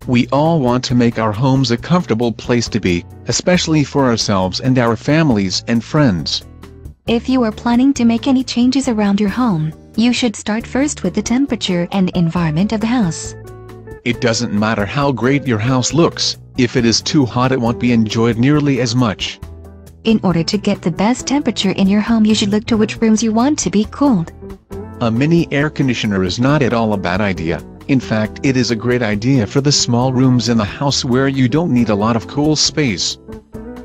We all want to make our homes a comfortable place to be, especially for ourselves and our families and friends. If you are planning to make any changes around your home, you should start first with the temperature and environment of the house. It doesn't matter how great your house looks, if it is too hot it won't be enjoyed nearly as much. In order to get the best temperature in your home, you should look to which rooms you want to be cooled. A mini air conditioner is not at all a bad idea. In fact, it is a great idea for the small rooms in the house where you don't need a lot of cool space.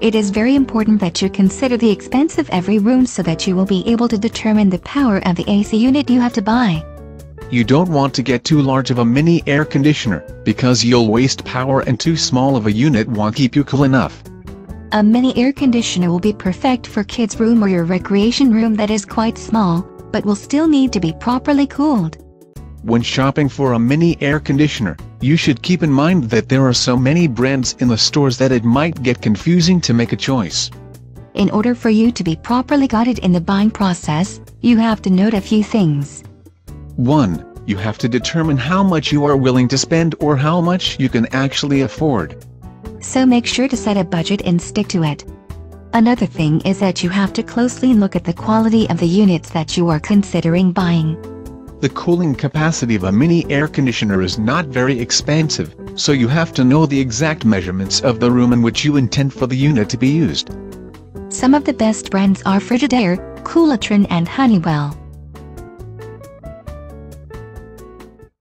It is very important that you consider the expense of every room so that you will be able to determine the power of the AC unit you have to buy. You don't want to get too large of a mini air conditioner, because you'll waste power, and too small of a unit won't keep you cool enough. A mini air conditioner will be perfect for kids' room or your recreation room that is quite small, but will still need to be properly cooled. When shopping for a mini air conditioner, you should keep in mind that there are so many brands in the stores that it might get confusing to make a choice. In order for you to be properly guided in the buying process, you have to note a few things. 1. You have to determine how much you are willing to spend or how much you can actually afford. So make sure to set a budget and stick to it. Another thing is that you have to closely look at the quality of the units that you are considering buying. The cooling capacity of a mini air conditioner is not very expansive, so you have to know the exact measurements of the room in which you intend for the unit to be used. Some of the best brands are Frigidaire, Coolatron and Honeywell.